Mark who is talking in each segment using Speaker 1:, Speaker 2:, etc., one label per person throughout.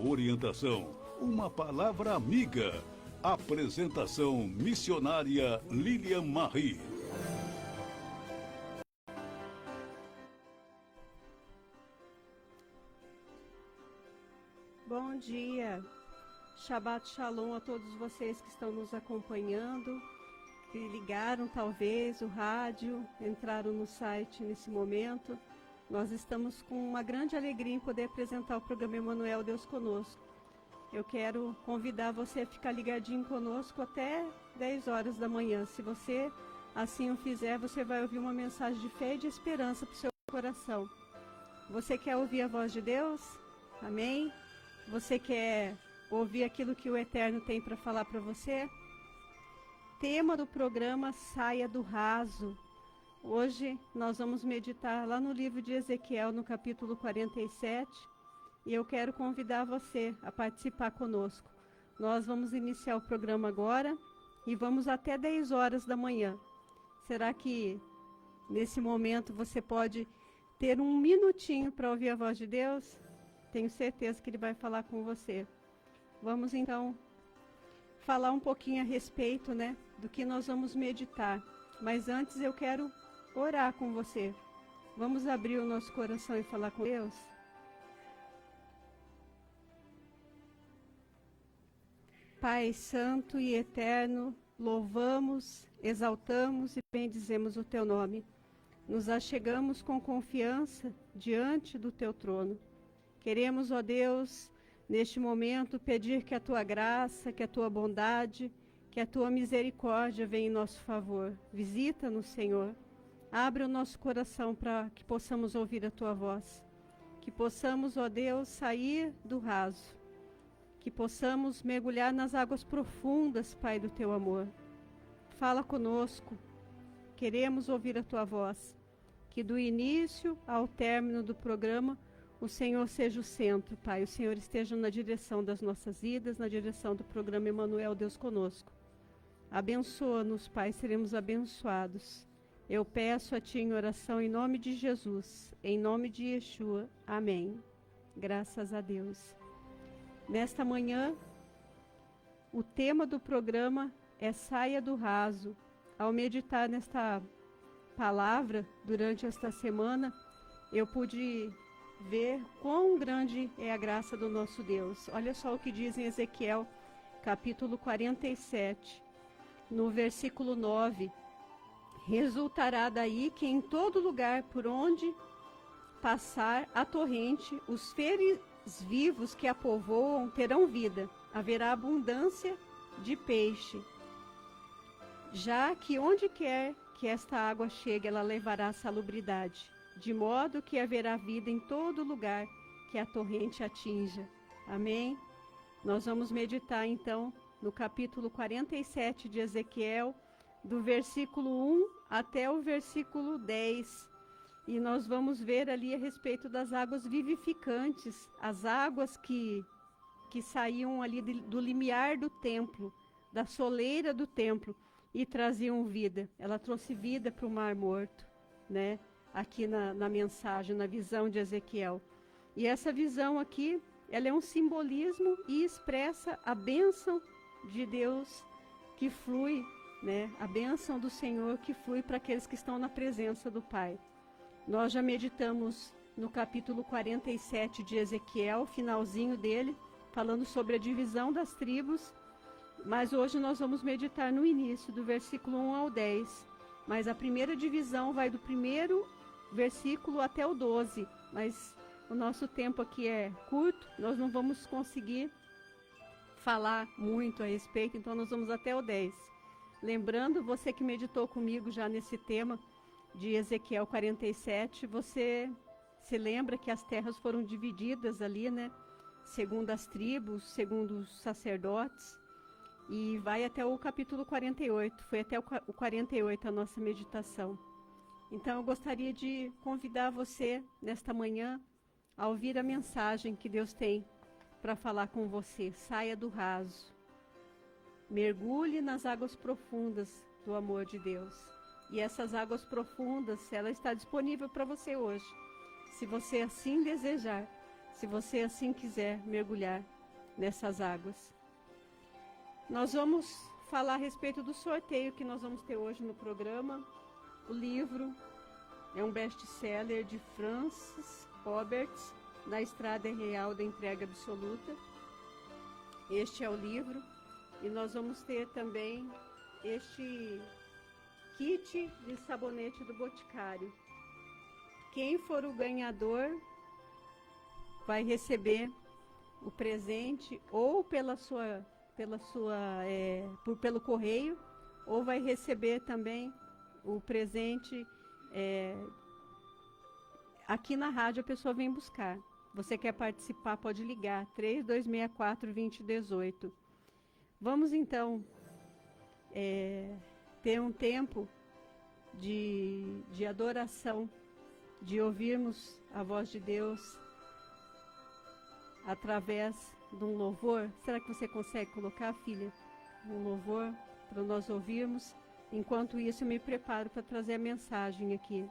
Speaker 1: orientação, uma palavra amiga. Apresentação missionária Lilian Marie.
Speaker 2: Bom dia, Shabbat Shalom a todos vocês que estão nos acompanhando, que ligaram talvez o rádio, entraram no site nesse momento. Nós estamos com uma grande alegria em poder apresentar o programa Emmanuel Deus Conosco. Eu quero convidar você a ficar ligadinho conosco até 10 horas da manhã. Se você assim o fizer, você vai ouvir uma mensagem de fé e de esperança para o seu coração. Você quer ouvir a voz de Deus? Amém? Você quer ouvir aquilo que o Eterno tem para falar para você? Tema do programa: Saia do Raso. Hoje nós vamos meditar lá no livro de Ezequiel, no capítulo 47, e eu quero convidar você a participar conosco. Nós vamos iniciar o programa agora e vamos até 10 horas da manhã. Será que nesse momento você pode ter um minutinho para ouvir a voz de Deus? Tenho certeza que Ele vai falar com você. Vamos então falar um pouquinho a respeito, do que nós vamos meditar. Mas antes eu quero orar com você. Vamos abrir o nosso coração e falar com Deus? Pai Santo e Eterno, louvamos, exaltamos e bendizemos o Teu nome. Nos achegamos com confiança diante do Teu trono. Queremos, ó Deus, neste momento pedir que a Tua graça, que a Tua bondade, que a Tua misericórdia venha em nosso favor. Visita-nos, Senhor. Abre o nosso coração para que possamos ouvir a Tua voz. Que possamos, ó Deus, sair do raso. Que possamos mergulhar nas águas profundas, Pai, do Teu amor. Fala conosco. Queremos ouvir a Tua voz. Que do início ao término do programa, o Senhor seja o centro, Pai. O Senhor esteja na direção das nossas vidas, na direção do programa Emmanuel Deus Conosco. Abençoa-nos, Pai, seremos abençoados. Eu peço a Ti em oração em nome de Jesus, em nome de Yeshua. Amém. Graças a Deus. Nesta manhã, o tema do programa é Saia do Raso. Ao meditar nesta palavra durante esta semana, eu pude ver quão grande é a graça do nosso Deus. Olha só o que diz em Ezequiel, capítulo 47, no versículo 9. Resultará daí que em todo lugar por onde passar a torrente, os seres vivos que a povoam terão vida. Haverá abundância de peixe. Já que onde quer que esta água chegue, ela levará a salubridade, de modo que haverá vida em todo lugar que a torrente atinja. Amém? Nós vamos meditar então no capítulo 47 de Ezequiel, do versículo 1 até o versículo 10. E nós vamos ver ali a respeito das águas vivificantes, as águas que saíam ali do limiar do templo, da soleira do templo, e traziam vida. Ela trouxe vida para o Mar Morto, aqui na mensagem, na visão de Ezequiel. E essa visão aqui, ela é um simbolismo e expressa a bênção de Deus que flui, a bênção do Senhor que flui para aqueles que estão na presença do Pai. Nós já meditamos no capítulo 47 de Ezequiel, finalzinho dele, falando sobre a divisão das tribos, mas hoje nós vamos meditar no início, do versículo 1 ao 10. Mas a primeira divisão vai do primeiro versículo até o 12, mas o nosso tempo aqui é curto, nós não vamos conseguir falar muito a respeito, então nós vamos até o 10. Lembrando, você que meditou comigo já nesse tema de Ezequiel 47, você se lembra que as terras foram divididas ali, segundo as tribos, segundo os sacerdotes, e vai até o capítulo 48, foi até o 48 a nossa meditação. Então eu gostaria de convidar você, nesta manhã, a ouvir a mensagem que Deus tem para falar com você. Saia do raso. Mergulhe nas águas profundas do amor de Deus. E essas águas profundas, ela está disponível para você hoje. Se você assim desejar, se você assim quiser mergulhar nessas águas. Nós vamos falar a respeito do sorteio que nós vamos ter hoje no programa. O livro é um best-seller de Francis Roberts, Na Estrada Real da Entrega Absoluta. Este é o livro. E nós vamos ter também este kit de sabonete do Boticário. Quem for o ganhador vai receber o presente ou pelo correio, ou vai receber também o presente aqui na rádio. A pessoa vem buscar. Você quer participar, pode ligar 3264-2018. Vamos então ter um tempo de adoração, de ouvirmos a voz de Deus através de um louvor. Será que você consegue colocar, filha, um louvor para nós ouvirmos? Enquanto isso, eu me preparo para trazer a mensagem aqui.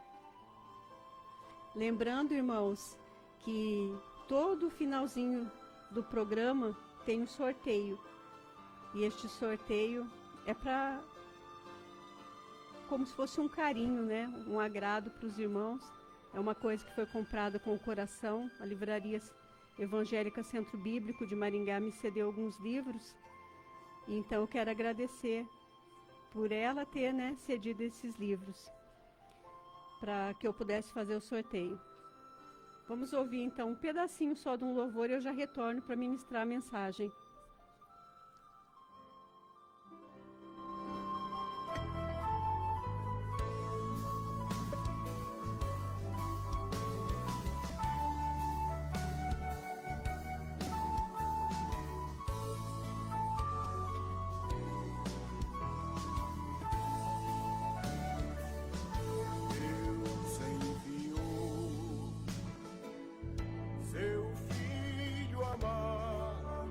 Speaker 2: Lembrando, irmãos, que todo finalzinho do programa tem um sorteio. E este sorteio é para, como se fosse um carinho, né? Um agrado para os irmãos. É uma coisa que foi comprada com o coração. A Livraria Evangélica Centro Bíblico de Maringá me cedeu alguns livros. Então eu quero agradecer por ela ter, né, cedido esses livros para que eu pudesse fazer o sorteio. Vamos ouvir então um pedacinho só de um louvor e eu já retorno para ministrar a mensagem.
Speaker 3: Seu filho amado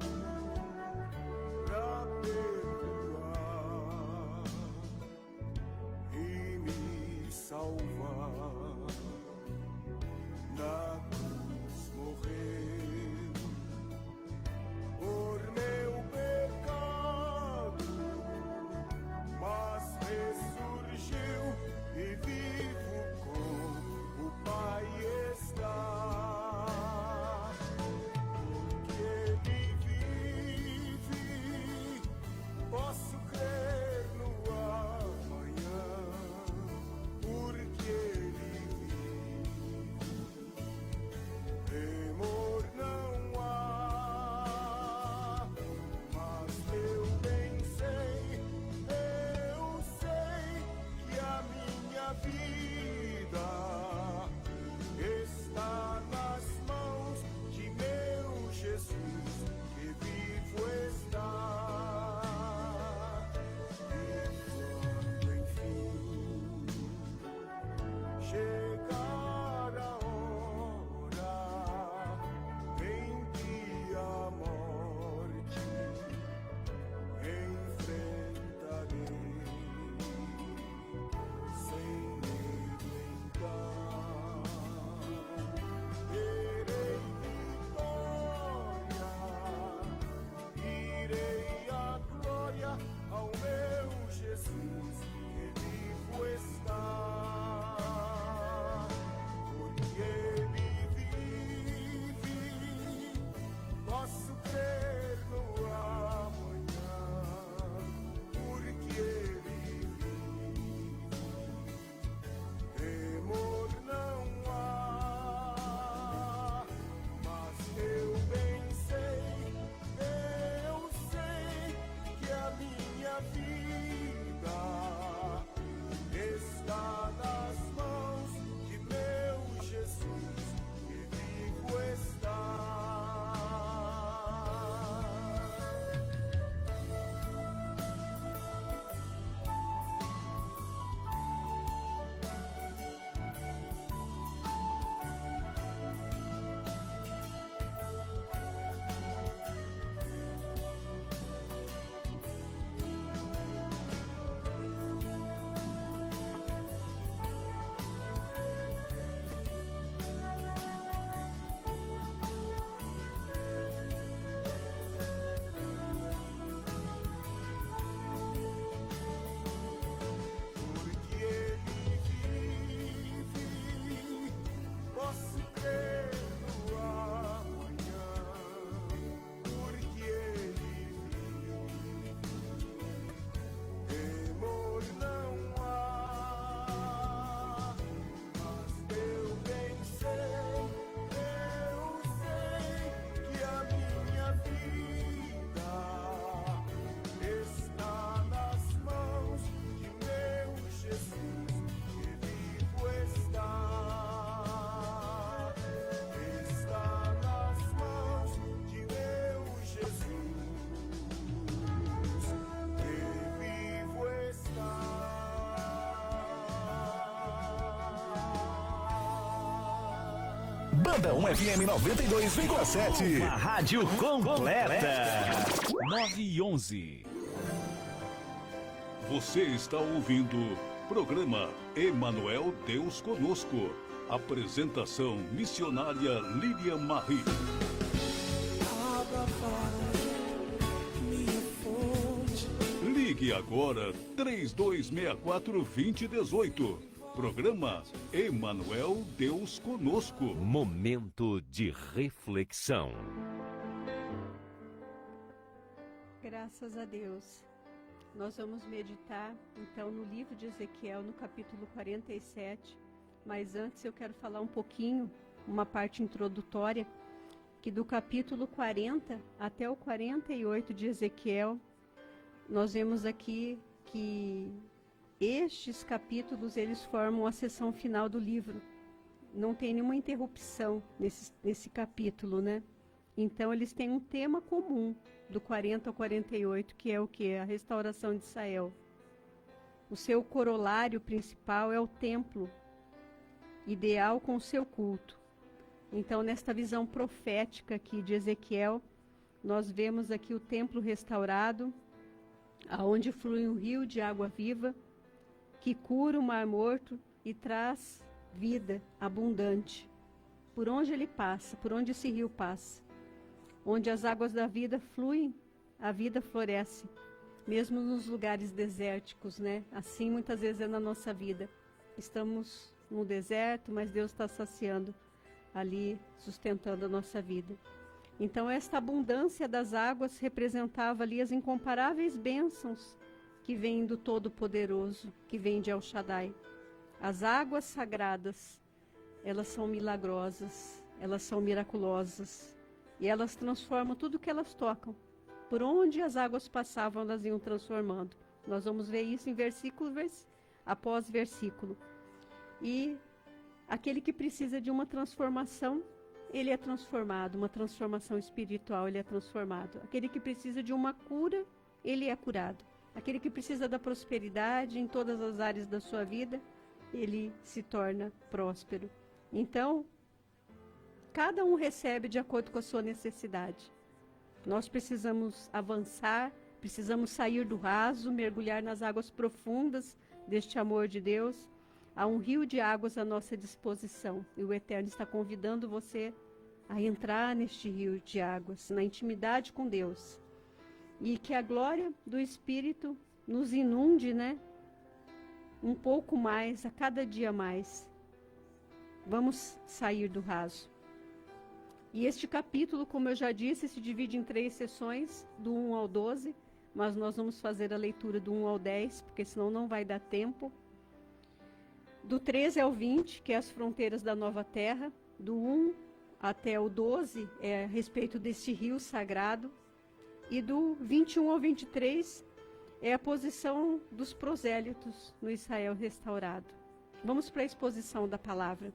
Speaker 3: Onda 1 FM 92,7.
Speaker 4: Uma rádio completa. 9:11.
Speaker 1: Você está ouvindo programa Emanuel Deus Conosco. Apresentação missionária Lilian Marie. Ligue agora 3264-2018. Programa Emanuel Deus Conosco.
Speaker 4: Momento de reflexão.
Speaker 2: Graças a Deus. Nós vamos meditar, então, no livro de Ezequiel, no capítulo 47. Mas antes eu quero falar um pouquinho, uma parte introdutória, que do capítulo 40 até o 48 de Ezequiel, nós vemos aqui que estes capítulos, eles formam a seção final do livro. Não tem nenhuma interrupção nesse capítulo, né? Então, eles têm um tema comum, do 40 ao 48, que é o quê? A restauração de Israel. O seu corolário principal é o templo ideal com o seu culto. Então, nesta visão profética aqui de Ezequiel, nós vemos aqui o templo restaurado, aonde flui um rio de água viva, que cura o mar morto e traz vida abundante. Por onde ele passa, por onde esse rio passa, onde as águas da vida fluem, a vida floresce, mesmo nos lugares desérticos, né? Assim muitas vezes é na nossa vida. Estamos no deserto, mas Deus está saciando ali, sustentando a nossa vida. Então esta abundância das águas representava ali as incomparáveis bênçãos que vêm do Todo-Poderoso, que vêm de El Shaddai. As águas sagradas, elas são milagrosas, elas são miraculosas, e elas transformam tudo que elas tocam. Por onde as águas passavam, elas iam transformando. Nós vamos ver isso em versículo após versículo. E aquele que precisa de uma transformação, ele é transformado, uma transformação espiritual, ele é transformado. Aquele que precisa de uma cura, ele é curado. Aquele que precisa da prosperidade em todas as áreas da sua vida, ele se torna próspero. Então, cada um recebe de acordo com a sua necessidade. Nós precisamos avançar, precisamos sair do raso, mergulhar nas águas profundas deste amor de Deus. Há um rio de águas à nossa disposição, e o Eterno está convidando você a entrar neste rio de águas, na intimidade com Deus. E que a glória do Espírito nos inunde, né? Um pouco mais, a cada dia mais. Vamos sair do raso. E este capítulo, como eu já disse, se divide em 3 sessões, do 1 ao 12, mas nós vamos fazer a leitura do 1 ao 10, porque senão não vai dar tempo. Do 13 ao 20, que é as fronteiras da nova terra. Do 1 até o 12 é a respeito deste rio sagrado. E do 21 ao 23 é a posição dos prosélitos no Israel restaurado. Vamos para a exposição da palavra.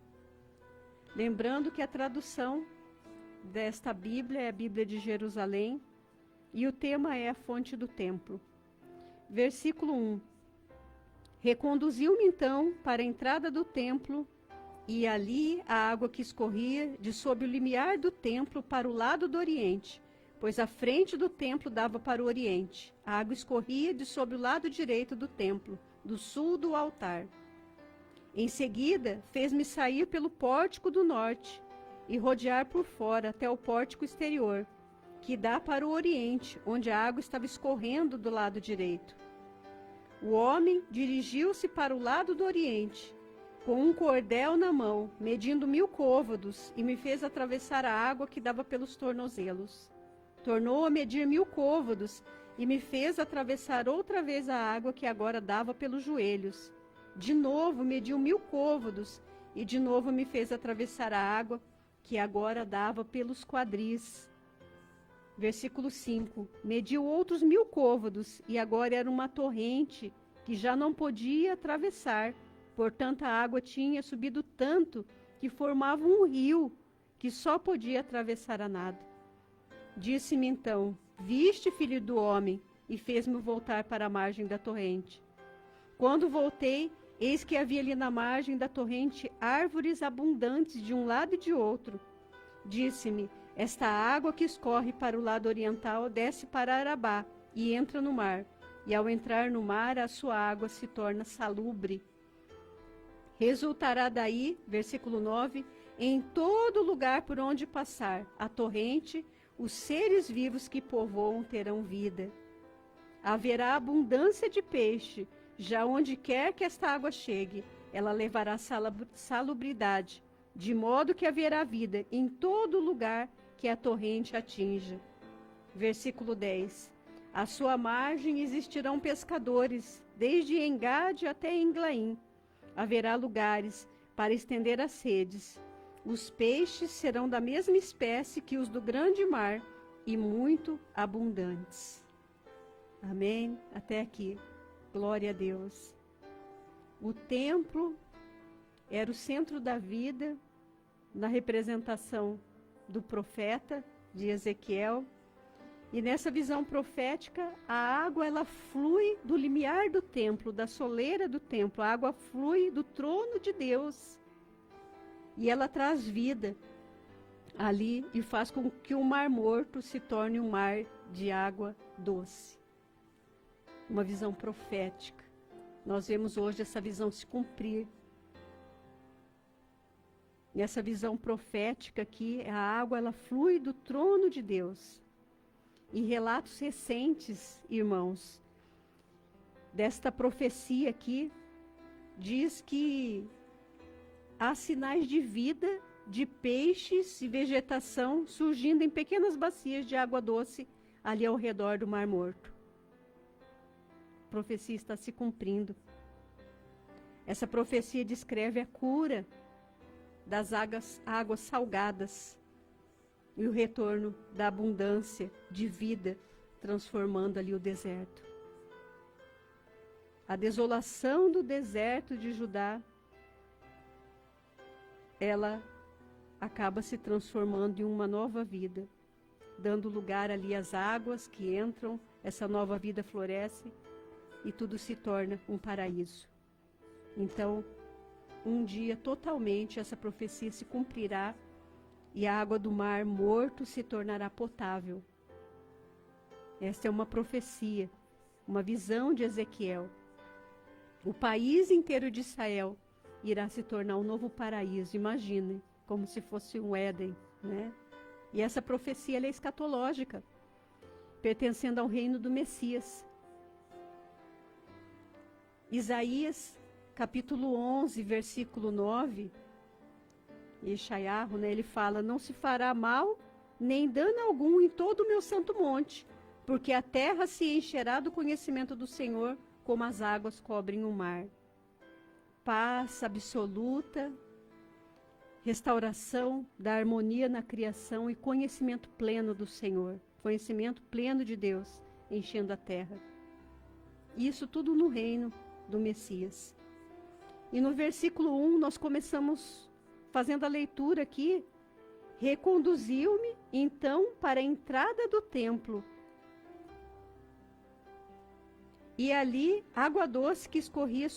Speaker 2: Lembrando que a tradução desta Bíblia é a Bíblia de Jerusalém e o tema é a fonte do templo. Versículo 1. Reconduziu-me então para a entrada do templo, e ali a água que escorria de sob o limiar do templo para o lado do oriente, pois a frente do templo dava para o oriente. A água escorria de sob o lado direito do templo, do sul do altar. Em seguida, fez-me sair pelo pórtico do norte e rodear por fora até o pórtico exterior, que dá para o oriente, onde a água estava escorrendo do lado direito. O homem dirigiu-se para o lado do oriente, com um cordel na mão, medindo 1000 côvados, e me fez atravessar a água que dava pelos tornozelos. Tornou a medir 1000 côvados, e me fez atravessar outra vez a água que agora dava pelos joelhos. De novo mediu 1000 côvados, e de novo me fez atravessar a água que agora dava pelos quadris. Versículo 5. Mediu outros 1000 côvados, e agora era uma torrente que já não podia atravessar, portanto a água tinha subido tanto que formava um rio que só podia atravessar a nado. Disse-me então: viste, filho do homem? E fez-me voltar para a margem da torrente. Quando voltei, eis que havia ali na margem da torrente árvores abundantes de um lado e de outro, Disse-me: esta água que escorre para o lado oriental desce para Arabá e entra no mar. E ao entrar no mar, a sua água se torna salubre. Resultará daí, versículo 9, em todo lugar por onde passar a torrente, os seres vivos que povoam terão vida. Haverá abundância de peixe, já onde quer que esta água chegue, ela levará salubridade, de modo que haverá vida em todo lugar que a torrente atinja. Versículo 10. À sua margem existirão pescadores, desde Engade até Englaim. Haverá lugares para estender as redes. Os peixes serão da mesma espécie que os do grande mar e muito abundantes. Amém? Até aqui. Glória a Deus. O templo era o centro da vida, na representação do profeta de Ezequiel. E nessa visão profética, a água ela flui do limiar do templo, da soleira do templo. A água flui do trono de Deus. E ela traz vida ali e faz com que o mar morto se torne um mar de água doce. Uma visão profética. Nós vemos hoje essa visão se cumprir. Nessa visão profética aqui, a água ela flui do trono de Deus. E relatos recentes, irmãos, desta profecia aqui, diz que há sinais de vida, de peixes e vegetação surgindo em pequenas bacias de água doce ali ao redor do Mar Morto. A profecia está se cumprindo. Essa profecia descreve a cura das águas salgadas e o retorno da abundância de vida, transformando ali o deserto. A desolação do deserto de Judá, ela acaba se transformando em uma nova vida, dando lugar ali às águas que entram, essa nova vida floresce e tudo se torna um paraíso. Então, um dia totalmente essa profecia se cumprirá e a água do Mar Morto se tornará potável. Esta é uma profecia, uma visão de Ezequiel. O país inteiro de Israel irá se tornar um novo paraíso, imaginem, como se fosse um Éden, né? E essa profecia ela é escatológica, pertencendo ao reino do Messias. Isaías, capítulo 11, versículo 9, Yeshayahu, né, ele fala: não se fará mal, nem dano algum em todo o meu santo monte, porque a terra se encherá do conhecimento do Senhor, como as águas cobrem o mar. Paz absoluta, restauração da harmonia na criação e conhecimento pleno do Senhor, conhecimento pleno de Deus, enchendo a terra. Isso tudo no reino do Messias. E no versículo 1, nós começamos fazendo a leitura aqui. Reconduziu-me, então, para a entrada do templo. E ali água doce que escorria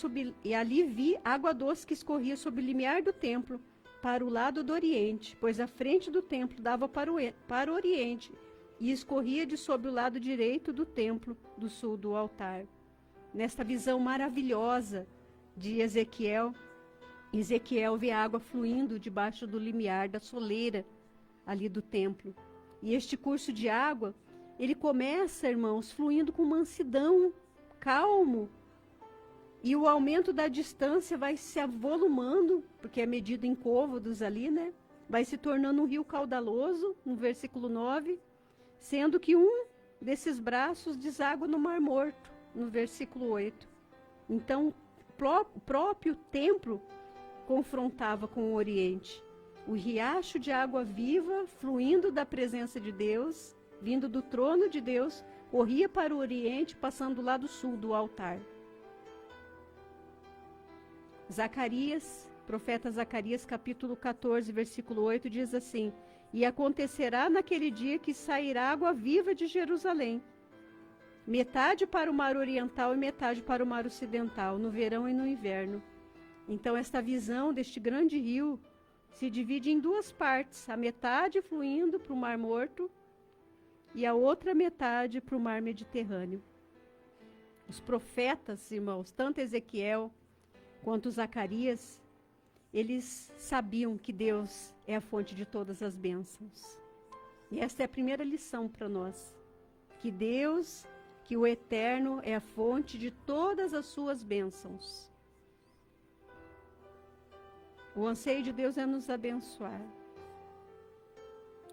Speaker 2: vi água doce que escorria sob o limiar do templo, para o lado do oriente, pois a frente do templo dava para o oriente, e escorria de sob o lado direito do templo, do sul do altar. Nesta visão maravilhosa de Ezequiel, Ezequiel vê a água fluindo debaixo do limiar da soleira ali do templo. E este curso de água, ele começa, irmãos, fluindo com mansidão, calmo. E o aumento da distância vai se avolumando, porque é medido em côvados ali, né? Vai se tornando um rio caudaloso, no versículo 9, sendo que um desses braços deságua no Mar Morto, no versículo 8. Então, o próprio templo confrontava com o Oriente. O riacho de água viva, fluindo da presença de Deus, vindo do trono de Deus, corria para o Oriente, passando do lado sul do altar. Zacarias, profeta Zacarias, capítulo 14, versículo 8, diz assim: e acontecerá naquele dia que sairá água viva de Jerusalém, metade para o mar oriental e metade para o mar ocidental, no verão e no inverno. Então, esta visão deste grande rio se divide em duas partes, a metade fluindo para o Mar Morto e a outra metade para o Mar Mediterrâneo. Os profetas, irmãos, tanto Ezequiel quanto Zacarias, eles sabiam que Deus é a fonte de todas as bênçãos. E esta é a primeira lição para nós, que Deus, que o Eterno é a fonte de todas as suas bênçãos. O anseio de Deus é nos abençoar.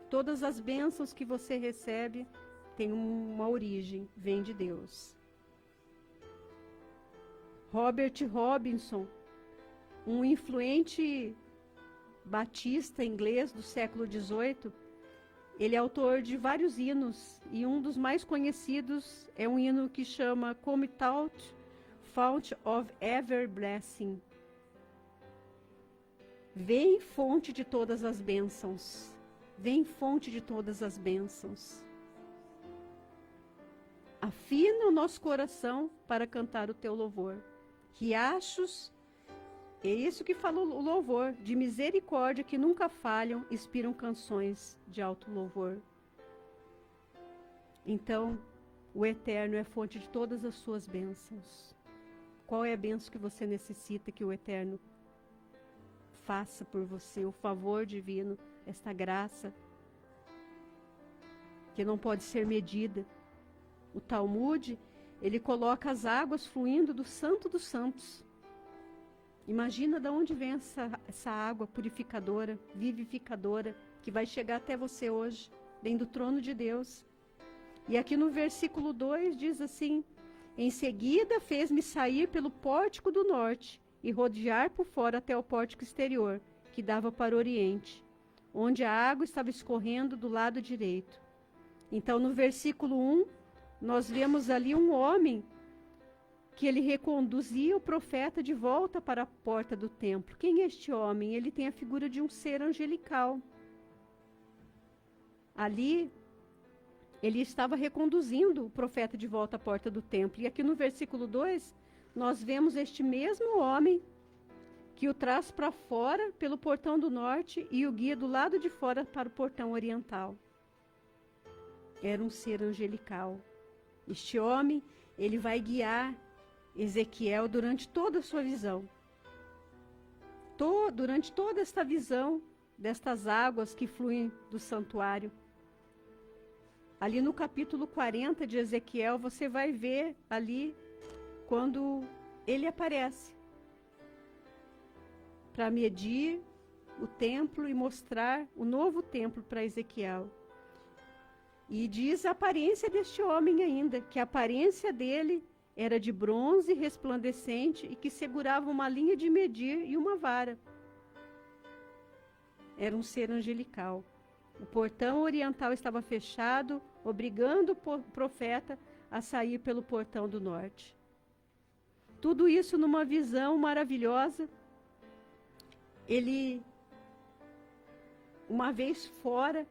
Speaker 2: Todas as bênçãos que você recebe têm uma origem, vem de Deus. Robert Robinson, um influente batista inglês do século XVIII, ele é autor de vários hinos, e um dos mais conhecidos é um hino que chama Come Thou, Fount of Ever Blessing. Vem fonte de todas as bênçãos. Vem fonte de todas as bênçãos. Afina o nosso coração para cantar o teu louvor. Riachos, é isso que fala o louvor, de misericórdia que nunca falham, inspiram canções de alto louvor. Então, o Eterno é fonte de todas as suas bênçãos. Qual é a bênção que você necessita que o Eterno faça por você, o favor divino, esta graça que não pode ser medida? O Talmud, ele coloca as águas fluindo do Santo dos Santos. Imagina de onde vem essa água purificadora, vivificadora, que vai chegar até você hoje, vem do trono de Deus. E aqui no versículo 2 diz assim: em seguida fez-me sair pelo pórtico do norte e rodear por fora até o pórtico exterior, que dava para o oriente, onde a água estava escorrendo do lado direito. Então, no versículo 1, nós vemos ali um homem que ele reconduzia o profeta de volta para a porta do templo. Quem é este homem? Ele tem a figura de um ser angelical. Ali, ele estava reconduzindo o profeta de volta à porta do templo. E aqui no versículo 2, nós vemos este mesmo homem que o traz para fora pelo portão do norte e o guia do lado de fora para o portão oriental. Era um ser angelical. Este homem, ele vai guiar Ezequiel durante toda a sua visão. Durante toda esta visão destas águas que fluem do santuário. Ali no capítulo 40 de Ezequiel, você vai ver ali quando ele aparece para medir o templo e mostrar o novo templo para Ezequiel. E diz a aparência deste homem ainda, que a aparência dele era de bronze resplandecente e que segurava uma linha de medir e uma vara. Era um ser angelical. O portão oriental estava fechado, obrigando o profeta a sair pelo portão do norte. Tudo isso numa visão maravilhosa. Ele, uma vez fora,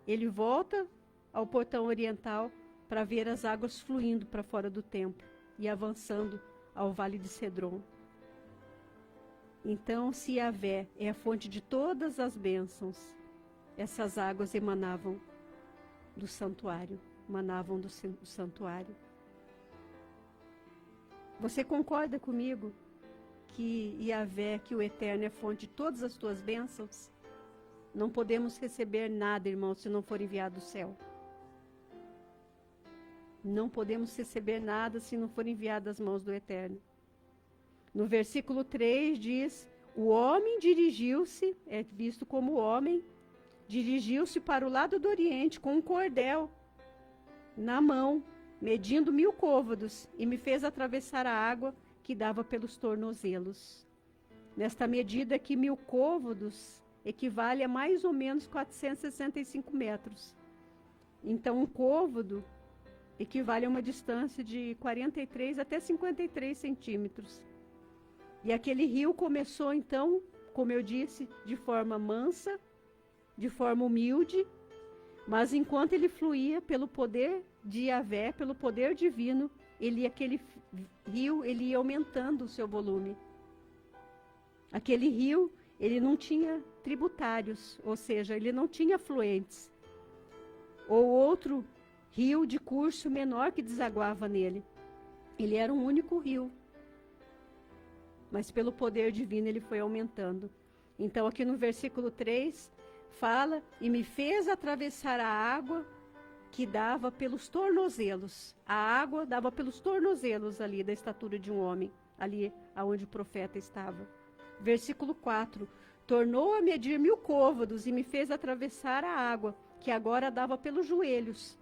Speaker 2: ele volta ao portão oriental para ver as águas fluindo para fora do templo e avançando ao Vale de Cedron. Então, se Yahvé é a fonte de todas as bênçãos, essas águas emanavam do santuário, do santuário. Você concorda comigo que Yahvé, que o Eterno é fonte de todas as tuas bênçãos? Não podemos receber nada, irmão, se não for enviado do céu. Não podemos receber nada se não for enviado das mãos do Eterno. No versículo 3 diz: o homem dirigiu-se, é visto como homem, dirigiu-se para o lado do oriente com um cordel na mão, medindo 1000 côvados, e me fez atravessar a água que dava pelos tornozelos. Nesta medida que 1000 côvados equivale a mais ou menos 465 metros. Então, um côvado equivale a uma distância de 43 até 53 centímetros. E aquele rio começou, então, como eu disse, de forma mansa, de forma humilde, mas enquanto ele fluía pelo poder de Yahvé, pelo poder divino, aquele rio ia aumentando o seu volume. Aquele rio, ele não tinha tributários, ou seja, ele não tinha afluentes, ou outro rio de curso menor que desaguava nele. Ele era um único rio, mas pelo poder divino ele foi aumentando. Então aqui no versículo 3 fala, e me fez atravessar a água que dava pelos tornozelos. A água dava pelos tornozelos ali da estatura de um homem, ali aonde o profeta estava. Versículo 4, tornou a medir 1000 côvados e me fez atravessar a água, que agora dava pelos joelhos.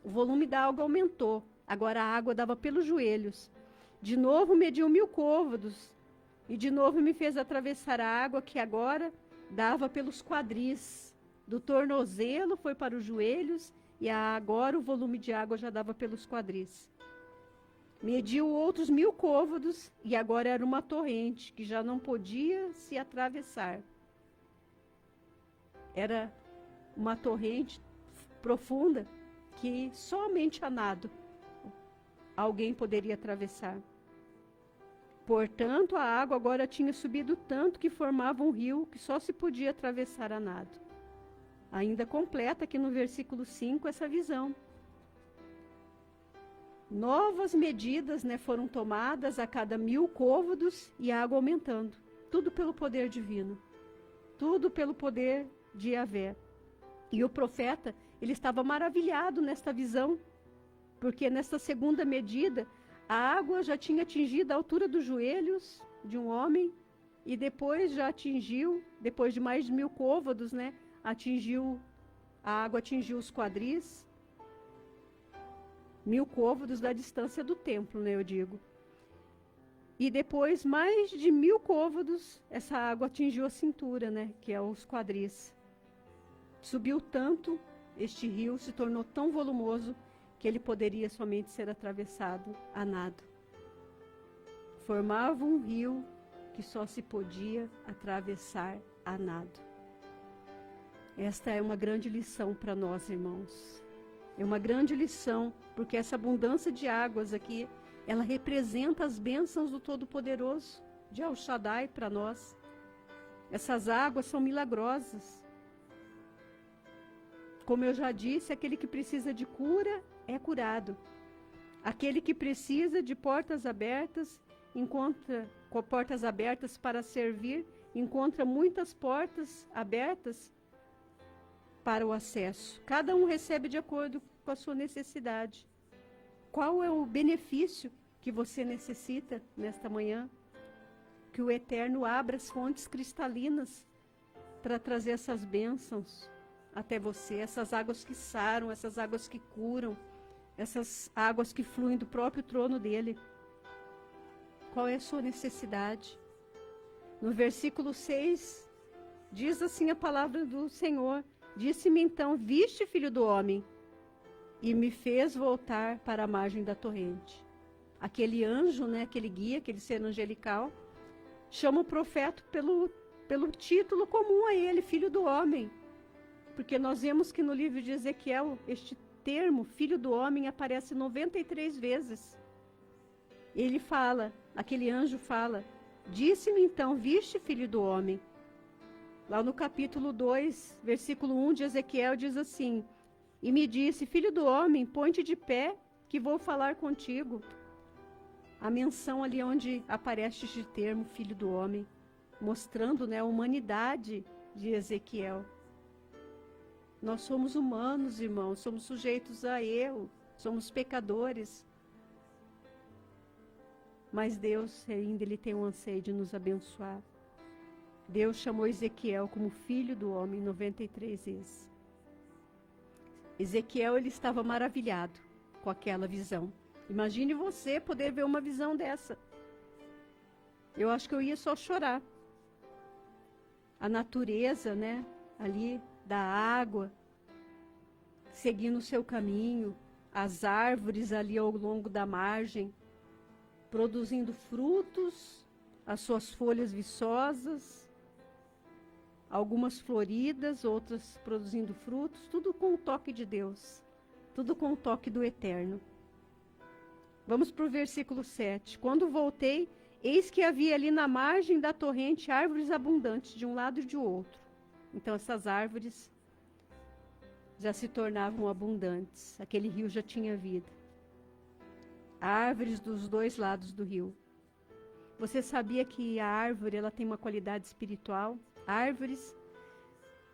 Speaker 2: O volume da água aumentou, agora a água dava pelos joelhos. De novo mediu 1000 côvados, e de novo me fez atravessar a água, que agora dava pelos quadris. Do tornozelo foi para os joelhos, e agora o volume de água já dava pelos quadris. Mediu outros 1000 côvados, e agora era uma torrente, que já não podia se atravessar. Era uma torrente profunda, que somente a nado alguém poderia atravessar. Portanto, a água agora tinha subido tanto que formava um rio que só se podia atravessar a nado. Ainda completa aqui no versículo 5 essa visão. Novas medidas, foram tomadas a cada 1000 côvados e a água aumentando. Tudo pelo poder divino. Tudo pelo poder de Yahvé. E o profeta, ele estava maravilhado nesta visão, porque nesta segunda medida, a água já tinha atingido a altura dos joelhos de um homem, e depois já atingiu, depois de mais de 1000 côvados, a água atingiu os quadris. 1000 côvados da distância do templo, eu digo. E depois, mais de 1000 côvados, essa água atingiu a cintura, que é os quadris. Subiu tanto, este rio se tornou tão volumoso, que ele poderia somente ser atravessado a nado. Formava um rio que só se podia atravessar a nado. Esta é uma grande lição para nós, irmãos. É uma grande lição, porque essa abundância de águas aqui, ela representa as bênçãos do Todo-Poderoso, de El Shaddai para nós. Essas águas são milagrosas. Como eu já disse, aquele que precisa de cura é curado. Aquele que precisa de portas abertas, encontra com portas abertas para servir, encontra muitas portas abertas para o acesso. Cada um recebe de acordo com a sua necessidade. Qual é o benefício que você necessita nesta manhã? Que o Eterno abra as fontes cristalinas para trazer essas bênçãos até você, essas águas que saram, essas águas que curam, essas águas que fluem do próprio trono dele. Qual é a sua necessidade? No versículo 6, diz assim a palavra do Senhor: disse-me então, viste, filho do homem? E me fez voltar para a margem da torrente. Aquele anjo, aquele guia, aquele ser angelical, chama o profeta pelo título comum a ele, filho do homem. Porque nós vemos que no livro de Ezequiel, este termo, filho do homem, aparece 93 vezes. Ele fala, aquele anjo fala, disse-me então, viste, filho do homem? Lá no capítulo 2, versículo 1 de Ezequiel, diz assim: e me disse, filho do homem, põe-te de pé, que vou falar contigo. A menção ali onde aparece este termo, filho do homem, mostrando a humanidade de Ezequiel. Nós somos humanos, irmãos, somos sujeitos a erro, somos pecadores. Mas Deus ainda ele tem um anseio de nos abençoar. Deus chamou Ezequiel como filho do homem 93 vezes. Ezequiel ele estava maravilhado com aquela visão. Imagine você poder ver uma visão dessa. Eu acho que eu ia só chorar. A natureza, ali da água, seguindo o seu caminho, as árvores ali ao longo da margem, produzindo frutos, as suas folhas viçosas, algumas floridas, outras produzindo frutos, tudo com o toque de Deus, tudo com o toque do Eterno. Vamos para o versículo 7. Quando voltei, eis que havia ali na margem da torrente árvores abundantes de um lado e de outro. Então essas árvores já se tornavam abundantes. Aquele rio já tinha vida. Árvores dos dois lados do rio. Você sabia que a árvore ela tem uma qualidade espiritual? Árvores,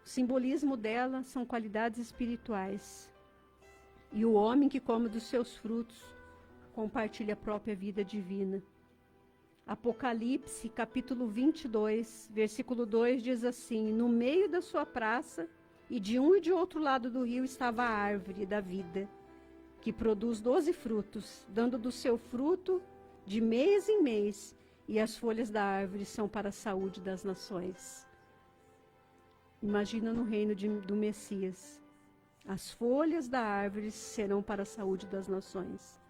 Speaker 2: o simbolismo dela são qualidades espirituais. E o homem que come dos seus frutos compartilha a própria vida divina. Apocalipse, capítulo 22, versículo 2 diz assim: no meio da sua praça e de um e de outro lado do rio estava a árvore da vida, que produz 12 frutos, dando do seu fruto de mês em mês, e as folhas da árvore são para a saúde das nações. Imagina no reino do Messias. As folhas da árvore serão para a saúde das nações.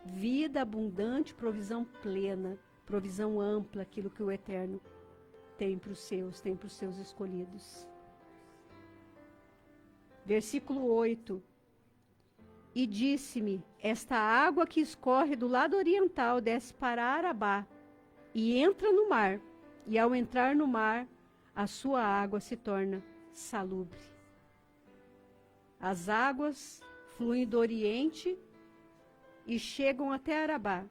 Speaker 2: Vida abundante, provisão plena, provisão ampla, aquilo que o Eterno tem para os seus escolhidos. Versículo 8. E disse-me, esta água que escorre do lado oriental desce para Arabá e entra no mar, e ao entrar no mar, a sua água se torna salubre. As águas fluem do oriente e chegam até Arabá.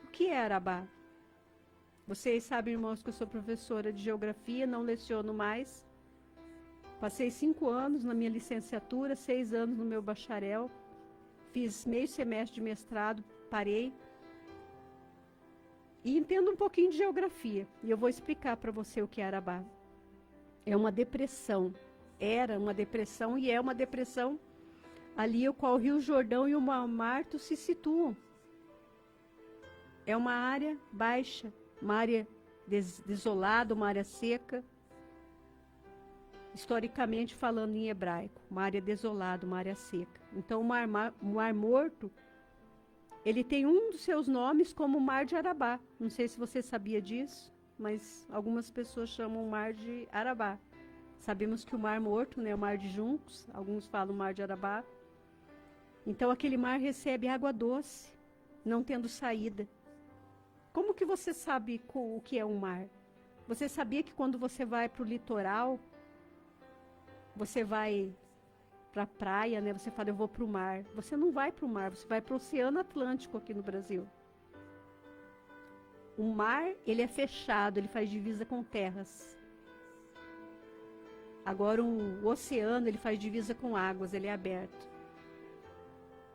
Speaker 2: O que é Arabá? Vocês sabem, irmãos, que eu sou professora de geografia, não leciono mais. Passei 5 anos na minha licenciatura, 6 anos no meu bacharel. Fiz meio semestre de mestrado, parei. E entendo um pouquinho de geografia. E eu vou explicar para você o que é Arabá. É uma depressão. Era uma depressão e é uma depressão ali o qual o Rio Jordão e o Mar Marto se situam. É uma área baixa, uma área desolada, uma área seca. Historicamente falando em hebraico, uma área desolada, uma área seca. Então o Mar Morto, ele tem um dos seus nomes como Mar de Arabá. Não sei se você sabia disso, mas algumas pessoas chamam o Mar de Arabá. Sabemos que o Mar Morto, né, o Mar de Juncos, alguns falam Mar de Arabá. Então aquele mar recebe água doce, não tendo saída. Como que você sabe o que é um mar? Você sabia que quando você vai para o litoral, você vai para a praia, né? Você fala, eu vou para o mar. Você não vai para o mar, você vai para o Oceano Atlântico aqui no Brasil. O mar, ele é fechado, ele faz divisa com terras. Agora o oceano, ele faz divisa com águas, ele é aberto.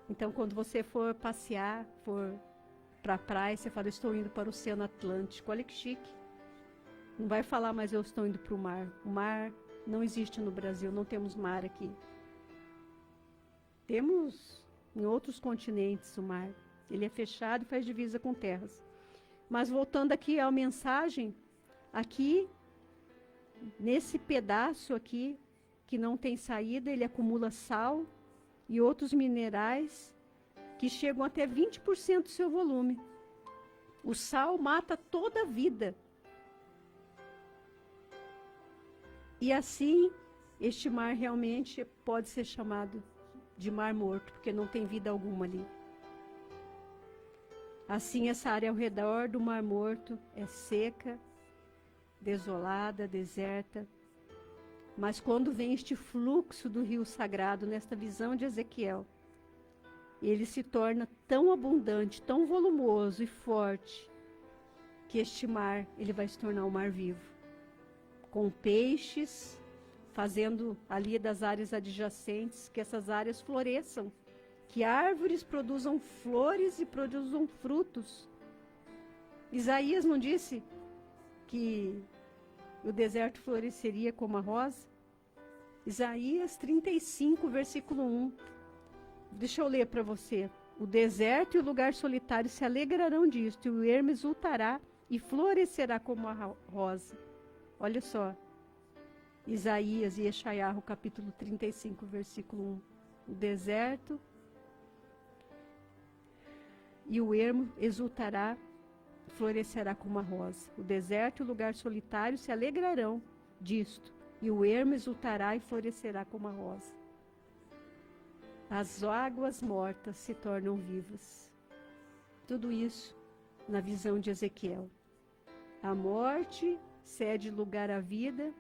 Speaker 2: Então, quando você for passear, for para a praia, você fala, eu estou indo para o Oceano Atlântico. Olha que chique. Não vai falar, mas eu estou indo para o mar. O mar não existe no Brasil, não temos mar aqui. Temos em outros continentes o mar. Ele é fechado e faz divisa com terras. Mas voltando aqui à mensagem, aqui, nesse pedaço aqui, que não tem saída, ele acumula sal e outros minerais que chegam até 20% do seu volume. O sal mata toda a vida. E assim, este mar realmente pode ser chamado de Mar Morto, porque não tem vida alguma ali. Assim, essa área ao redor do Mar Morto é seca, desolada, deserta. Mas quando vem este fluxo do rio sagrado, nesta visão de Ezequiel, ele se torna tão abundante, tão volumoso e forte, que este mar, ele vai se tornar um mar vivo. Com peixes, fazendo ali das áreas adjacentes, que essas áreas floresçam, que árvores produzam flores e produzam frutos. Isaías não disse que o deserto floresceria como a rosa? Isaías 35, versículo 1. Deixa eu ler para você. O deserto e o lugar solitário se alegrarão disto, e o ermo exultará e florescerá como a rosa. Olha só. Isaías e Eshaiahu, capítulo 35, versículo 1. O deserto e o ermo exultará, florescerá como a rosa. O deserto e o lugar solitário se alegrarão disto, e o ermo exultará e florescerá como a rosa. As águas mortas se tornam vivas. Tudo isso na visão de Ezequiel. A morte cede lugar à vida,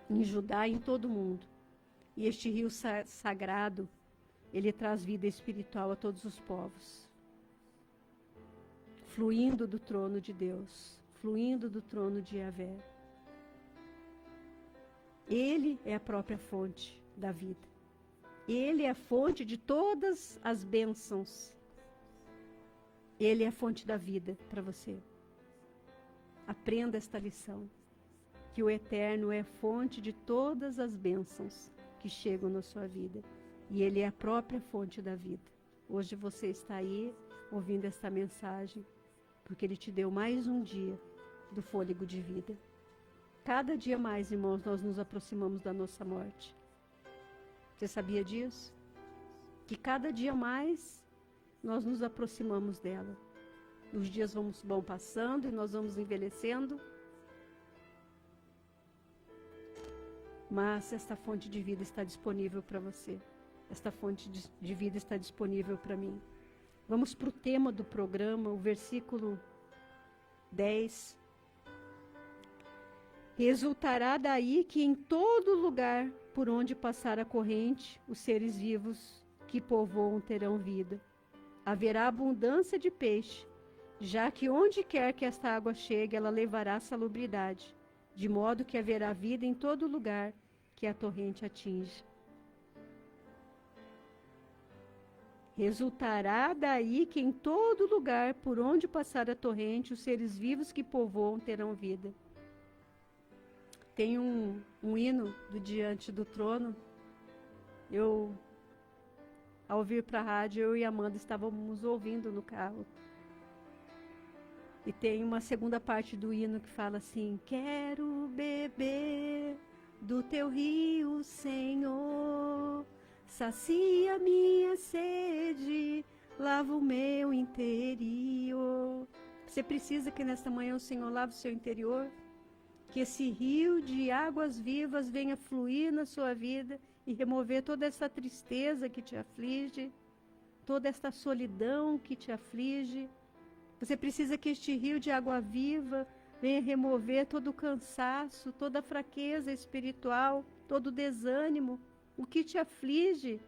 Speaker 2: em Judá e em todo o mundo. E este rio sagrado, ele traz vida espiritual a todos os povos. Fluindo do trono de Deus, fluindo do trono de Yahvé. Ele é a própria fonte da vida. Ele é a fonte de todas as bênçãos. Ele é a fonte da vida para você. Aprenda esta lição. Que o Eterno é a fonte de todas as bênçãos que chegam na sua vida. E Ele é a própria fonte da vida. Hoje você está aí ouvindo esta mensagem, porque Ele te deu mais um dia do fôlego de vida. Cada dia mais, irmãos, nós nos aproximamos da nossa morte. Você sabia disso? Que cada dia mais nós nos aproximamos dela. Os dias vão passando e nós vamos envelhecendo. Mas esta fonte de vida está disponível para você. Esta fonte de vida está disponível para mim. Vamos para o tema do programa, o versículo 10. Resultará daí que em todo lugar por onde passar a corrente, os seres vivos que povoam terão vida. Haverá abundância de peixe, já que onde quer que esta água chegue, ela levará salubridade, de modo que haverá vida em todo lugar que a torrente atinge. Resultará daí que em todo lugar por onde passar a torrente, os seres vivos que povoam terão vida. Tem um hino do Diante do Trono. Ao vir para a rádio, eu e a Amanda estávamos ouvindo no carro. E tem uma segunda parte do hino que fala assim: quero beber do teu rio, Senhor, sacia minha sede, lava o meu interior. Você precisa que nesta manhã o Senhor lave o seu interior? Que esse rio de águas vivas venha fluir na sua vida e remover toda essa tristeza que te aflige, toda essa solidão que te aflige. Você precisa que este rio de água viva venha remover todo o cansaço, toda a fraqueza espiritual, todo o desânimo, o que te aflige.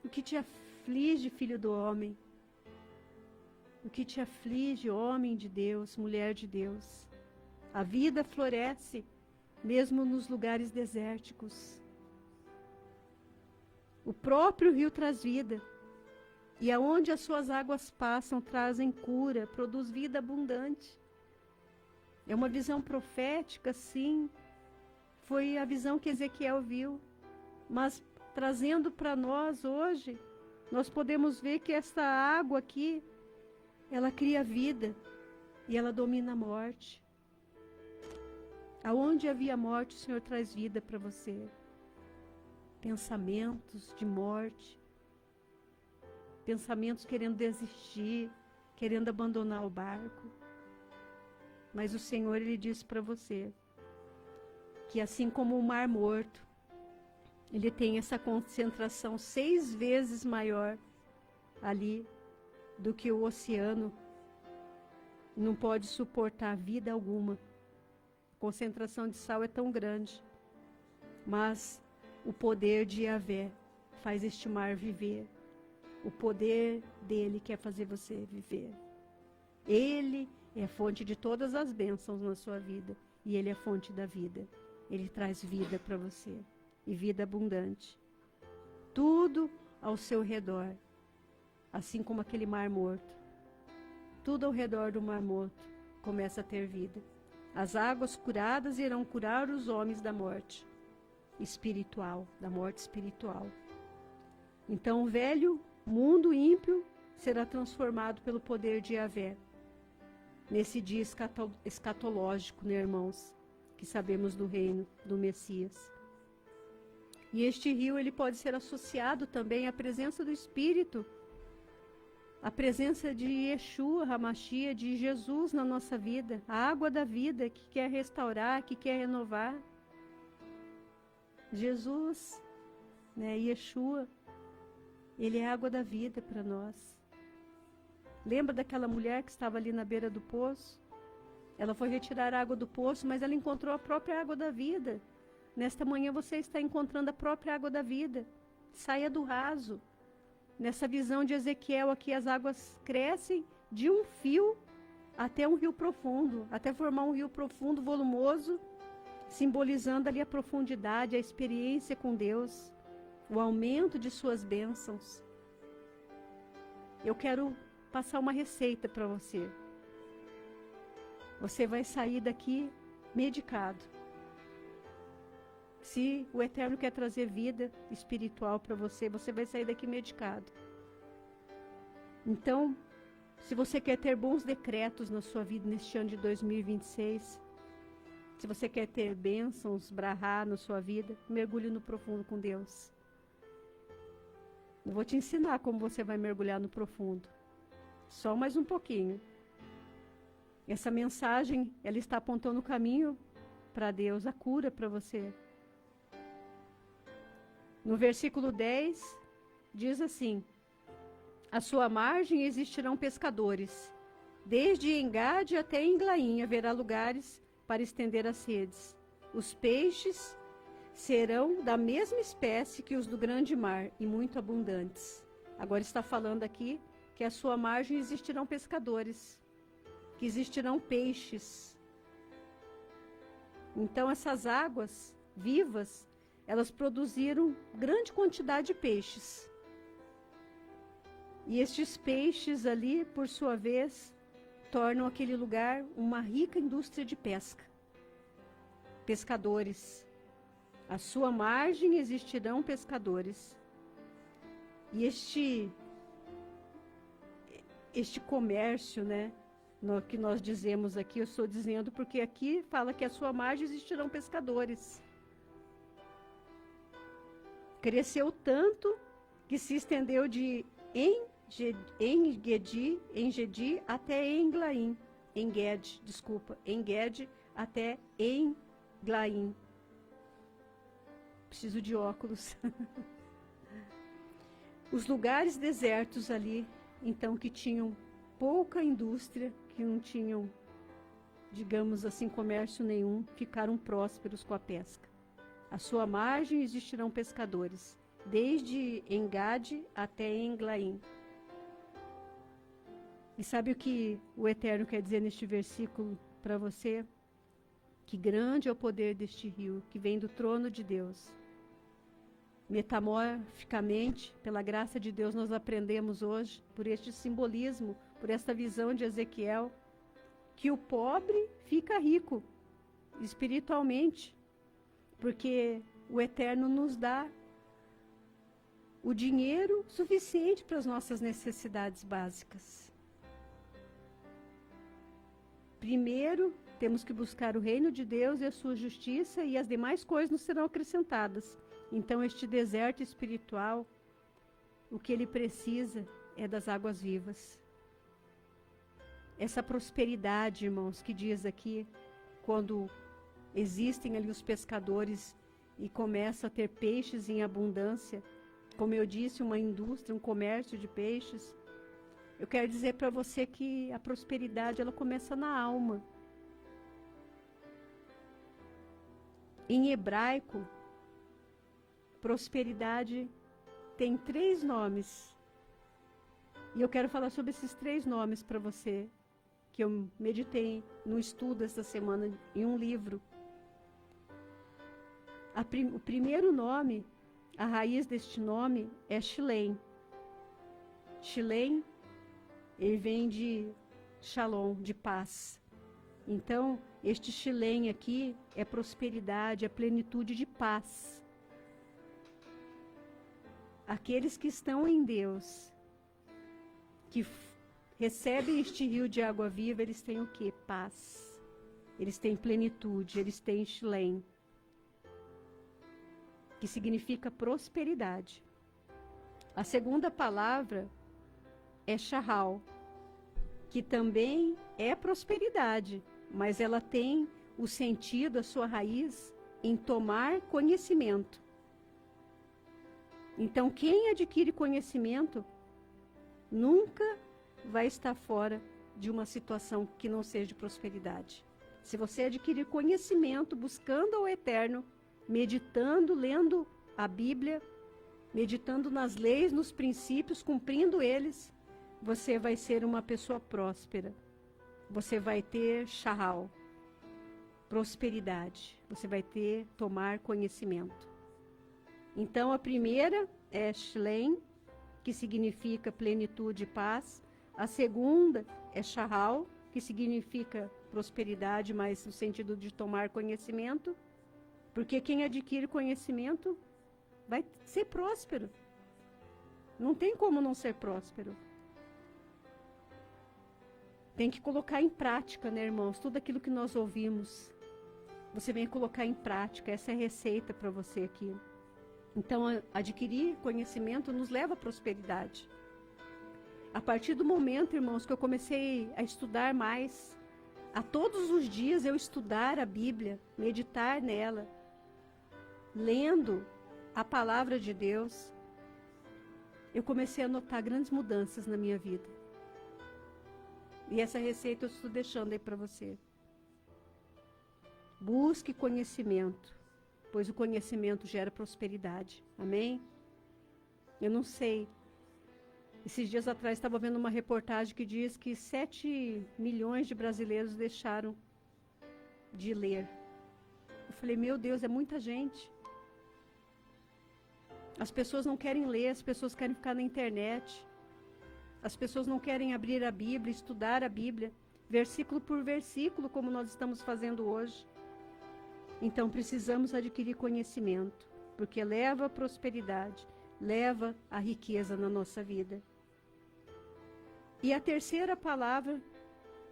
Speaker 2: O que te aflige, filho do homem? O que te aflige, homem de Deus, mulher de Deus? A vida floresce, mesmo nos lugares desérticos. O próprio rio traz vida, e aonde as suas águas passam, trazem cura, produz vida abundante. É uma visão profética, sim. Foi a visão que Ezequiel viu. Mas trazendo para nós hoje, nós podemos ver que essa água aqui, ela cria vida e ela domina a morte. Aonde havia morte, o Senhor traz vida para você. Pensamentos de morte, pensamentos querendo desistir, querendo abandonar o barco. Mas o Senhor, Ele disse para você que assim como o Mar Morto, ele tem essa concentração 6 vezes maior ali do que o oceano. Não pode suportar vida alguma. A concentração de sal é tão grande. Mas o poder de Yahvé faz este mar viver. O poder dele quer fazer você viver. Ele é a fonte de todas as bênçãos na sua vida. E ele é a fonte da vida. Ele traz vida para você. E vida abundante. Tudo ao seu redor. Assim como aquele mar morto. Tudo ao redor do mar morto começa a ter vida. As águas curadas irão curar os homens da morte espiritual, da morte espiritual. Então o velho mundo ímpio será transformado pelo poder de Yahvé. Nesse dia escatológico, né, irmãos? Que sabemos do reino do Messias. E este rio, ele pode ser associado também à presença do Espírito, a presença de Yeshua, Hamashia, de Jesus na nossa vida, a água da vida que quer restaurar, que quer renovar. Jesus, né, Yeshua, ele é a água da vida para nós. Lembra daquela mulher que estava ali na beira do poço? Ela foi retirar a água do poço, mas ela encontrou a própria água da vida. Nesta manhã você está encontrando a própria água da vida. Saia do raso. Nessa visão de Ezequiel aqui, as águas crescem de um fio até um rio profundo, até formar um rio profundo, volumoso, simbolizando ali a profundidade, a experiência com Deus, o aumento de suas bênçãos. Eu quero passar uma receita para você. Você vai sair daqui medicado. Se o Eterno quer trazer vida espiritual para você, você vai sair daqui medicado. Então, se você quer ter bons decretos na sua vida neste ano de 2026, se você quer ter bênçãos, brahá na sua vida, mergulhe no profundo com Deus. Eu vou te ensinar como você vai mergulhar no profundo. Só mais um pouquinho. Essa mensagem, ela está apontando o caminho para Deus, a cura para você. No versículo 10, diz assim: à sua margem existirão pescadores. Desde Engade até Englaim haverá lugares para estender as redes. Os peixes serão da mesma espécie que os do grande mar e muito abundantes. Agora está falando aqui que à sua margem existirão pescadores, que existirão peixes. Então essas águas vivas, elas produziram grande quantidade de peixes. E estes peixes ali, por sua vez, tornam aquele lugar uma rica indústria de pesca. Pescadores. À sua margem existirão pescadores. E este comércio, né, que nós dizemos aqui, eu estou dizendo porque aqui fala que à sua margem existirão pescadores. Cresceu tanto que se estendeu de Engedi até Englaim. Engedi até Englaim. Preciso de óculos. Os lugares desertos ali, então, que tinham pouca indústria, que não tinham, digamos assim, comércio nenhum, ficaram prósperos com a pesca. À sua margem existirão pescadores, desde Engade até Englaim. E sabe o que o Eterno quer dizer neste versículo para você? Que grande é o poder deste rio, que vem do trono de Deus. Metamorficamente, pela graça de Deus, nós aprendemos hoje, por este simbolismo, por esta visão de Ezequiel, que o pobre fica rico espiritualmente, porque o Eterno nos dá o dinheiro suficiente para as nossas necessidades básicas. Primeiro, temos que buscar o reino de Deus e a sua justiça, e as demais coisas nos serão acrescentadas. Então, este deserto espiritual, o que ele precisa é das águas vivas. Essa prosperidade, irmãos, que diz aqui, quando existem ali os pescadores e começa a ter peixes em abundância, como eu disse, uma indústria, um comércio de peixes, eu quero dizer para você que a prosperidade, ela começa na alma. Em hebraico, prosperidade tem 3 nomes. E eu quero falar sobre esses 3 nomes para você, que eu meditei no estudo essa semana em um livro. O primeiro nome, a raiz deste nome é Shilem. Shilem, ele vem de Shalom, de paz. Então, este Shilem aqui é prosperidade, é plenitude de paz. Aqueles que estão em Deus, que recebem este rio de água viva, eles têm o quê? Paz. Eles têm plenitude, eles têm Shilem, que significa prosperidade. A segunda palavra é Shahal, que também é prosperidade, mas ela tem o sentido, a sua raiz, em tomar conhecimento. Então, quem adquire conhecimento nunca vai estar fora de uma situação que não seja de prosperidade. Se você adquirir conhecimento buscando o Eterno, meditando, lendo a Bíblia, meditando nas leis, nos princípios, cumprindo eles, você vai ser uma pessoa próspera. Você vai ter shahal, prosperidade. Você vai tomar conhecimento. Então, a primeira é Shlem, que significa plenitude e paz. A segunda é Shahal, que significa prosperidade, mas no sentido de tomar conhecimento. Porque quem adquire conhecimento vai ser próspero. Não tem como não ser próspero. Tem que colocar em prática, né, irmãos? Tudo aquilo que nós ouvimos, você vem colocar em prática. Essa é a receita para você aqui. Então, adquirir conhecimento nos leva à prosperidade. A partir do momento, irmãos, que eu comecei a estudar mais, a todos os dias eu estudar a Bíblia, meditar nela, lendo a palavra de Deus, eu comecei a notar grandes mudanças na minha vida. E essa receita eu estou deixando aí para você. Busque conhecimento, pois o conhecimento gera prosperidade. Amém? Eu não sei. Esses dias atrás estava vendo uma reportagem que diz que 7 milhões de brasileiros deixaram de ler. Eu falei, meu Deus, é muita gente. As pessoas não querem ler, as pessoas querem ficar na internet. As pessoas não querem abrir a Bíblia, estudar a Bíblia, versículo por versículo, como nós estamos fazendo hoje. Então precisamos adquirir conhecimento, porque leva a prosperidade, leva a riqueza na nossa vida. E a terceira palavra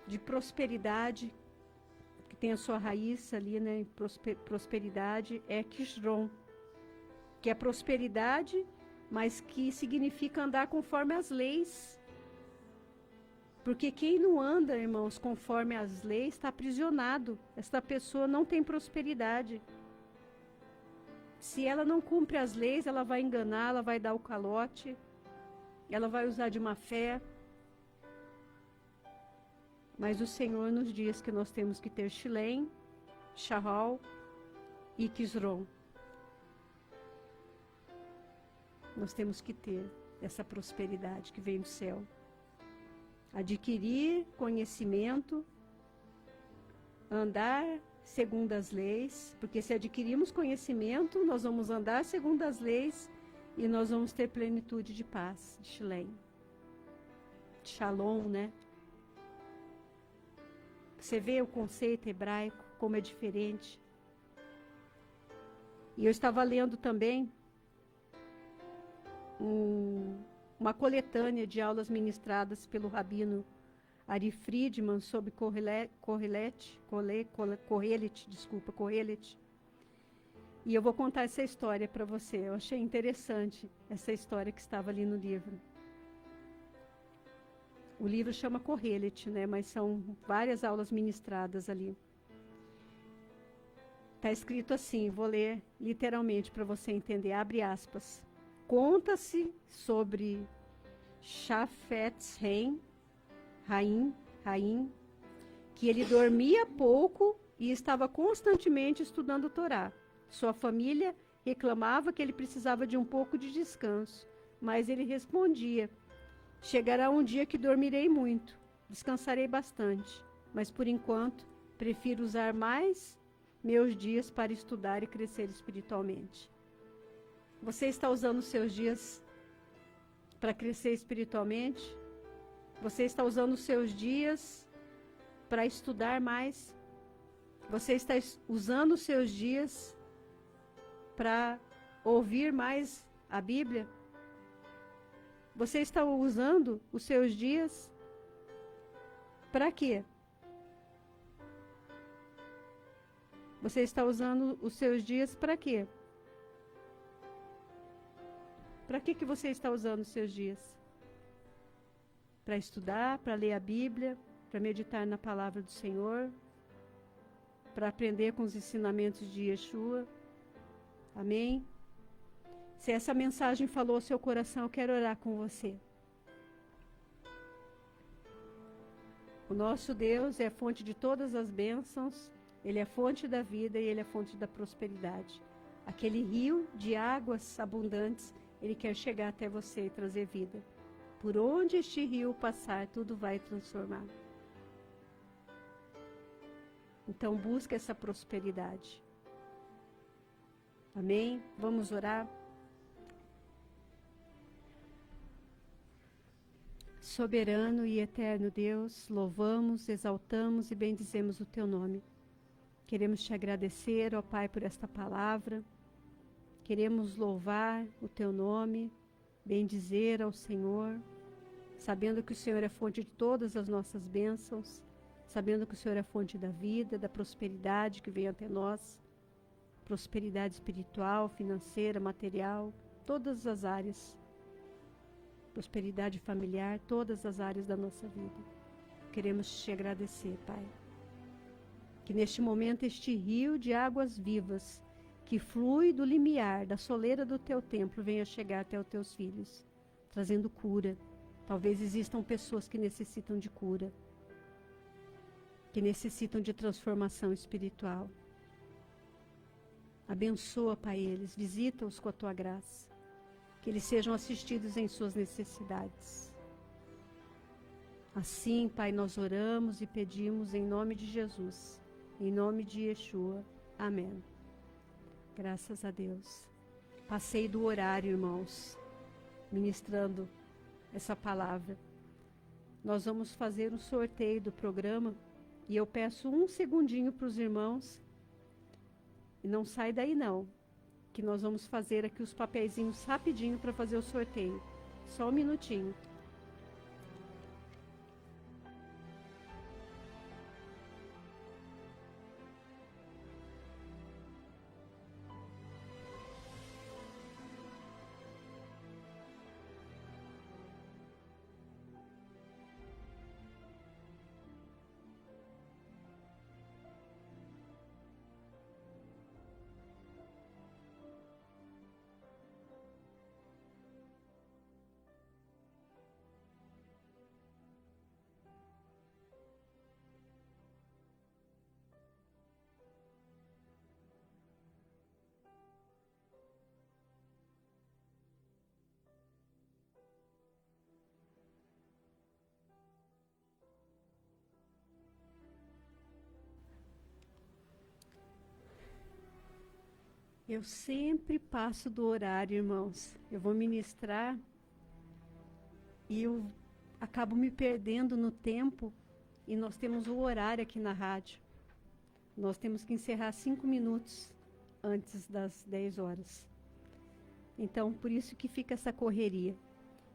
Speaker 2: de prosperidade, que tem a sua raiz ali, né, em prosperidade, é Kishron, que é prosperidade, mas que significa andar conforme as leis. Porque quem não anda, irmãos, conforme as leis, está aprisionado. Esta pessoa não tem prosperidade. Se ela não cumpre as leis, ela vai enganar, ela vai dar o calote, ela vai usar de má fé. Mas o Senhor nos diz que nós temos que ter Shlem, Shahal e Kizron. Nós temos que ter essa prosperidade que vem do céu. Adquirir conhecimento, andar segundo as leis, porque se adquirirmos conhecimento, nós vamos andar segundo as leis e nós vamos ter plenitude de paz, de Shlem. Shalom, né? Você vê o conceito hebraico, como é diferente. E eu estava lendo também uma coletânea de aulas ministradas pelo rabino Ari Friedman sobre Kohelet. E eu vou contar essa história para você. Eu achei interessante essa história que estava ali no livro. O livro chama Kohelet, né? Mas são várias aulas ministradas ali. Está escrito assim, vou ler literalmente para você entender, abre aspas. Conta-se sobre Shafetz Haim, que ele dormia pouco e estava constantemente estudando o Torá. Sua família reclamava que ele precisava de um pouco de descanso, mas ele respondia, chegará um dia que dormirei muito, descansarei bastante, mas por enquanto prefiro usar mais meus dias para estudar e crescer espiritualmente. Você está usando os seus dias para crescer espiritualmente? Você está usando os seus dias para estudar mais? Você está usando os seus dias para ouvir mais a Bíblia? Você está usando os seus dias para quê? Você está usando os seus dias para quê? Para que você está usando os seus dias? Para estudar, para ler a Bíblia, para meditar na palavra do Senhor, para aprender com os ensinamentos de Yeshua. Amém? Se essa mensagem falou ao seu coração, eu quero orar com você. O nosso Deus é a fonte de todas as bênçãos, Ele é a fonte da vida e Ele é a fonte da prosperidade. aquele rio de águas abundantes, ele quer chegar até você e trazer vida. Por onde este rio passar, tudo vai transformar. Então busca essa prosperidade. Amém? Vamos orar. Soberano e eterno Deus, louvamos, exaltamos e bendizemos o teu nome. Queremos te agradecer, ó Pai, por esta palavra. Queremos louvar o teu nome, bendizer ao Senhor, sabendo que o Senhor é fonte de todas as nossas bênçãos, sabendo que o Senhor é fonte da vida, da prosperidade que vem até nós, prosperidade espiritual, financeira, material, todas as áreas, prosperidade familiar, todas as áreas da nossa vida. Queremos te agradecer, Pai. Que neste momento este rio de águas vivas, que flui do limiar, da soleira do teu templo, venha chegar até os teus filhos, trazendo cura. Talvez existam pessoas que necessitam de cura, que necessitam de transformação espiritual. Abençoa, Pai, eles, visita-os com a tua graça, que eles sejam assistidos em suas necessidades. Assim, Pai, nós oramos e pedimos em nome de Jesus, em nome de Yeshua. Amém. Graças a Deus. Passei do horário, irmãos, ministrando essa palavra. Nós vamos fazer um sorteio do programa e eu peço um segundinho para os irmãos. E não sai daí não, que nós vamos fazer aqui os papeizinhos rapidinho para fazer o sorteio. Só um minutinho. Eu sempre passo do horário, irmãos. Eu vou ministrar e eu acabo me perdendo no tempo e nós temos o horário aqui na rádio. Nós temos que encerrar 5 minutos antes das 10 horas. Então, por isso que fica essa correria.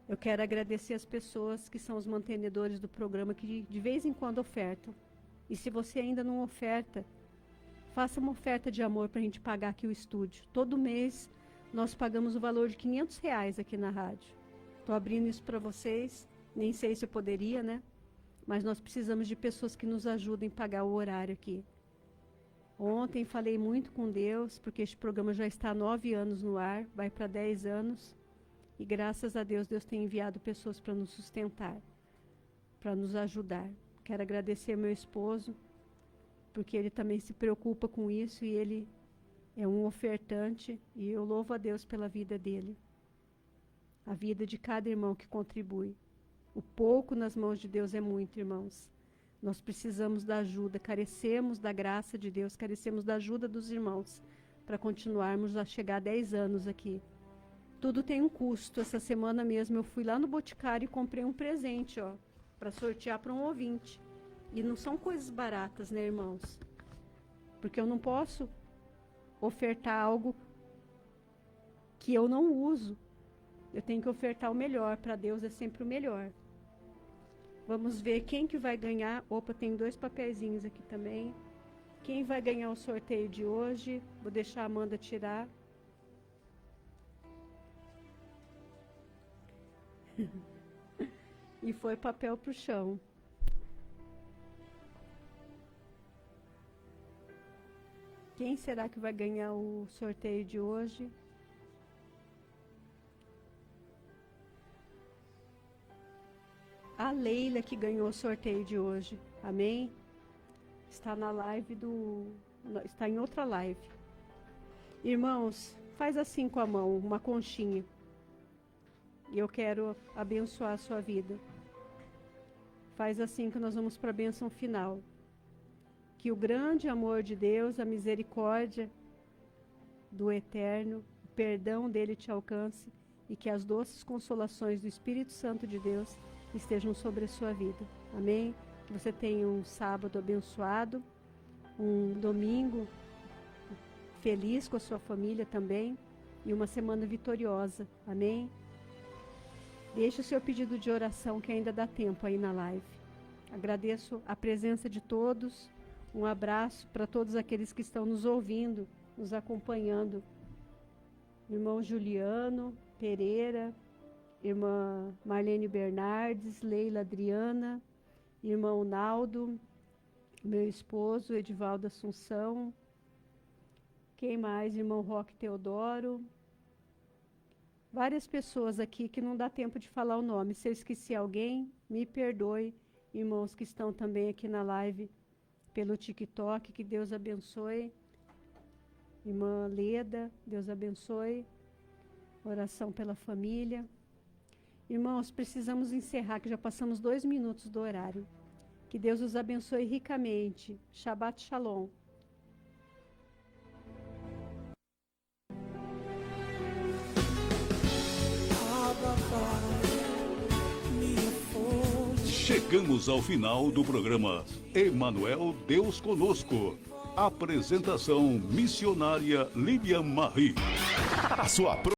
Speaker 2: Eu quero agradecer as pessoas que são os mantenedores do programa que de vez em quando ofertam. E se você ainda não oferta, faça uma oferta de amor para a gente pagar aqui o estúdio. Todo mês nós pagamos o valor de R$500 aqui na rádio. Estou abrindo isso para vocês, nem sei se eu poderia, né? Mas nós precisamos de pessoas que nos ajudem a pagar o horário aqui. Ontem falei muito com Deus, porque este programa já está há 9 anos no ar, vai para 10 anos. E graças a Deus, Deus tem enviado pessoas para nos sustentar, para nos ajudar. Quero agradecer meu esposo, porque ele também se preocupa com isso e ele é um ofertante e eu louvo a Deus pela vida dele. A vida de cada irmão que contribui. O pouco nas mãos de Deus é muito, irmãos. Nós precisamos da ajuda, carecemos da graça de Deus, carecemos da ajuda dos irmãos para continuarmos a chegar a 10 anos aqui. Tudo tem um custo. Essa semana mesmo eu fui lá no Boticário e comprei um presente, ó, para sortear para um ouvinte. E não são coisas baratas, né, irmãos? Porque eu não posso ofertar algo que eu não uso. Eu tenho que ofertar o melhor. Para Deus é sempre o melhor. Vamos ver quem que vai ganhar. Opa, tem 2 papeizinhos aqui também. Quem vai ganhar o sorteio de hoje? Vou deixar a Amanda tirar. E foi papel pro chão. Quem será que vai ganhar o sorteio de hoje? A Leila que ganhou o sorteio de hoje. Amém? Está na live está em outra live. Irmãos, faz assim com a mão, uma conchinha. E eu quero abençoar a sua vida. Faz assim que nós vamos para a bênção final. Que o grande amor de Deus, a misericórdia do Eterno, o perdão dele te alcance e que as doces consolações do Espírito Santo de Deus estejam sobre a sua vida. Amém? Que você tenha um sábado abençoado, um domingo feliz com a sua família também e uma semana vitoriosa. Amém? Deixe o seu pedido de oração que ainda dá tempo aí na live. Agradeço a presença de todos. Um abraço para todos aqueles que estão nos ouvindo, nos acompanhando. Irmão Juliano Pereira, irmã Marlene Bernardes, Leila Adriana, irmão Naldo, meu esposo Edivaldo Assunção. Quem mais? Irmão Roque Teodoro. Várias pessoas aqui que não dá tempo de falar o nome. Se eu esqueci alguém, me perdoe. Irmãos que estão também aqui na live pelo TikTok, que Deus abençoe. Irmã Leda, Deus abençoe. Oração pela família. Irmãos, precisamos encerrar, que já passamos 2 minutos do horário. Que Deus os abençoe ricamente. Shabbat Shalom.
Speaker 1: Chegamos ao final do programa Emanuel Deus Conosco. Apresentação missionária Lilian Marie.
Speaker 3: A sua